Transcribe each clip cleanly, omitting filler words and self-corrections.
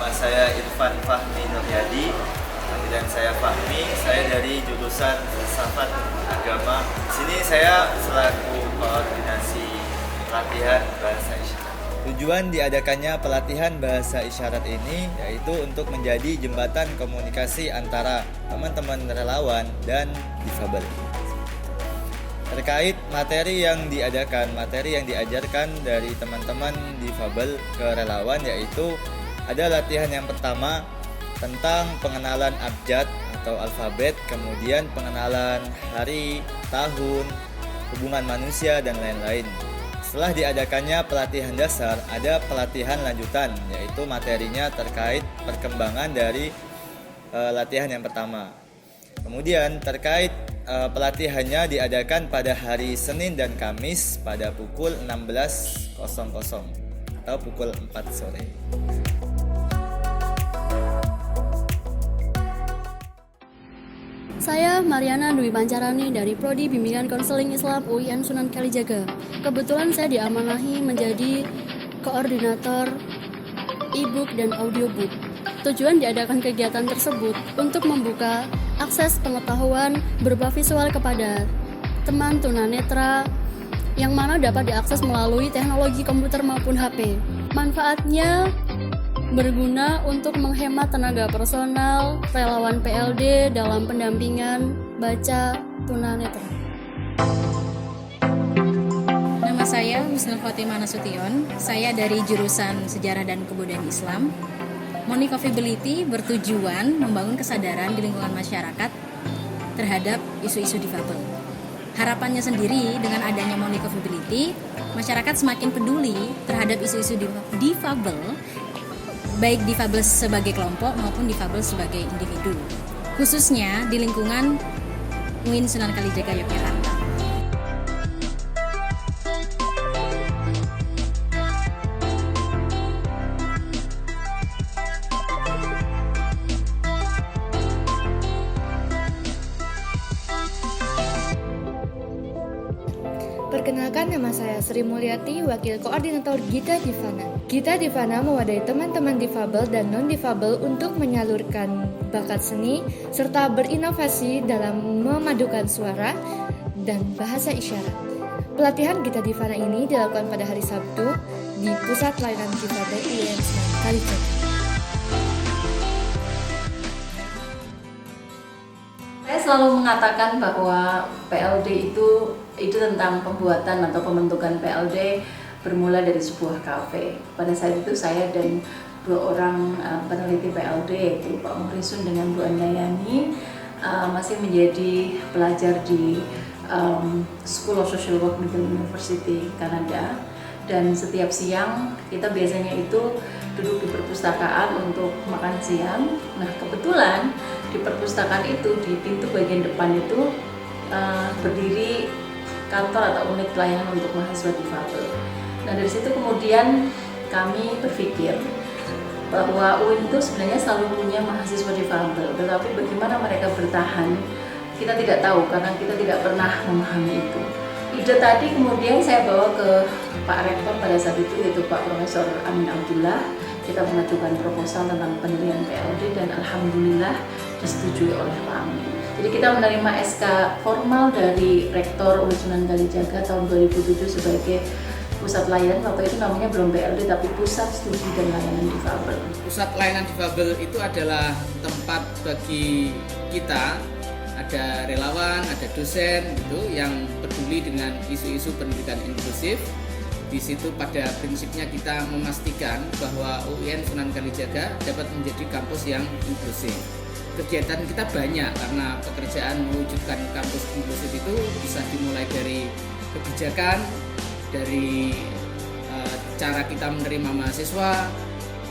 Nama saya Irfan Fahmi Nuryadi, panggilan saya Fahmi. Saya dari jurusan Filsafat Agama. Di sini saya selaku koordinasi pelatihan bahasa isyarat. Tujuan diadakannya pelatihan bahasa isyarat ini yaitu untuk menjadi jembatan komunikasi antara teman-teman relawan dan difabel. Terkait materi yang diajarkan dari teman-teman difabel ke relawan, yaitu ada latihan yang pertama tentang pengenalan abjad atau alfabet, kemudian pengenalan hari, tahun, hubungan manusia, dan lain-lain. Setelah diadakannya pelatihan dasar, ada pelatihan lanjutan, yaitu materinya terkait perkembangan dari latihan yang pertama. Kemudian terkait pelatihannya diadakan pada hari Senin dan Kamis pada pukul 16.00 atau pukul 4 sore. Saya Mariana Dwi Pancarani dari Prodi Bimbingan Konseling Islam UIN Sunan Kalijaga. Kebetulan saya diamanahi menjadi koordinator e-book dan audiobook. Tujuan diadakan kegiatan tersebut untuk membuka akses pengetahuan berupa visual kepada teman tunanetra yang mana dapat diakses melalui teknologi komputer maupun HP. Manfaatnya berguna untuk menghemat tenaga personal relawan PLD dalam pendampingan baca tunanetra. Nama saya Husnul Khotimah Nasution. Saya dari jurusan Sejarah dan Kebudayaan Islam. Moni Coffeeability bertujuan membangun kesadaran di lingkungan masyarakat terhadap isu-isu difabel. Harapannya sendiri dengan adanya Moni Coffeeability, masyarakat semakin peduli terhadap isu-isu difabel, baik difabel sebagai kelompok maupun difabel sebagai individu, khususnya di lingkungan UIN Sunan Kalijaga Yogyakarta. Perkenalkan, nama saya Sri Mulyati, Wakil Koordinator Gita Divana. Gita Divana mewadahi teman-teman difabel dan non-difabel untuk menyalurkan bakat seni serta berinovasi dalam memadukan suara dan bahasa isyarat. Pelatihan Gita Divana ini dilakukan pada hari Sabtu di Pusat Layanan Difabel UIN Sunan Kalijaga. Saya selalu mengatakan bahwa PLD itu tentang pembuatan atau pembentukan PLD bermula dari sebuah kafe. Pada saat itu saya dan dua orang peneliti PLD, yaitu Pak Muhrisun dengan Bu Andayani, masih menjadi pelajar di School of Social Work Middle University Kanada. Dan setiap siang kita biasanya itu duduk di perpustakaan untuk makan siang. Nah, kebetulan di perpustakaan itu, di pintu bagian depan itu berdiri kantor atau unit pelayanan untuk mahasiswa difabel. Nah, dari situ kemudian kami berpikir bahwa UIN itu sebenarnya selalu punya mahasiswa difabel, tetapi bagaimana mereka bertahan kita tidak tahu karena kita tidak pernah memahami itu. Ide tadi kemudian saya bawa ke Pak Rektor pada saat itu, yaitu Pak Profesor Amin Abdullah. Kita mengajukan proposal tentang penilaian PLD dan alhamdulillah disetujui oleh Pak Amin. Jadi kita menerima SK formal dari Rektor UIN Sunan Kalijaga tahun 2007 sebagai pusat layanan. Waktu itu namanya belum PLD tapi Pusat Studi dan Layanan Difabel. Pusat Layanan Difabel itu adalah tempat bagi kita, ada relawan, ada dosen gitu yang peduli dengan isu-isu pendidikan inklusif. Di situ pada prinsipnya kita memastikan bahwa UIN Sunan Kalijaga dapat menjadi kampus yang inklusif. Kegiatan kita banyak karena pekerjaan mewujudkan kampus inklusif itu bisa dimulai dari kebijakan, dari cara kita menerima mahasiswa,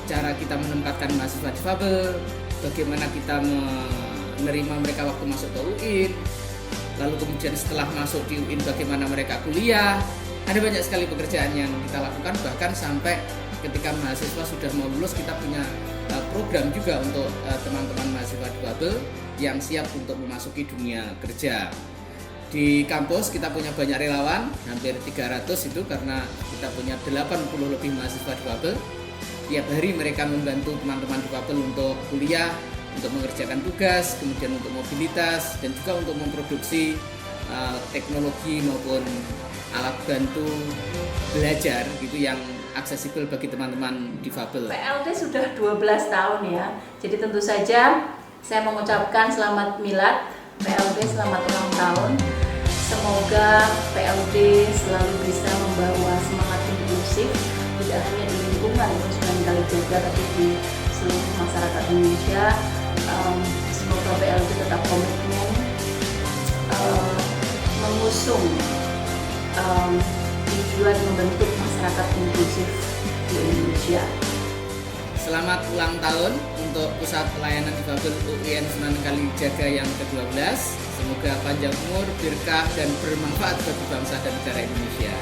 cara kita menempatkan mahasiswa difabel, bagaimana kita menerima mereka waktu masuk ke UIN, lalu kemudian setelah masuk di UIN bagaimana mereka kuliah. Ada banyak sekali pekerjaan yang kita lakukan, bahkan sampai ketika mahasiswa sudah mau lulus kita punya program juga untuk teman-teman mahasiswa difabel yang siap untuk memasuki dunia kerja. Di kampus kita punya banyak relawan, hampir 300 itu karena kita punya 80 lebih mahasiswa difabel. tiap hari mereka membantu teman-teman difabel untuk kuliah, untuk mengerjakan tugas, kemudian untuk mobilitas, dan juga untuk memproduksi teknologi maupun alat bantu belajar gitu yang aksesibel bagi teman-teman difabel. PLD sudah 12 tahun ya. Jadi tentu saja saya mengucapkan selamat milad PLD, selamat ulang tahun. Semoga PLD selalu bisa membawa semangat inklusif tidak hanya di lingkungan Sunan Kalijaga tapi di seluruh masyarakat Indonesia. Semoga PLD tetap komitmen mengusung tujuan membentuk masyarakat inklusif di Indonesia. Selamat ulang tahun untuk Pusat Pelayanan Difabel UIN Sunan Kalijaga yang ke-12. Semoga panjang umur, berkah, dan bermanfaat bagi bangsa dan negara Indonesia.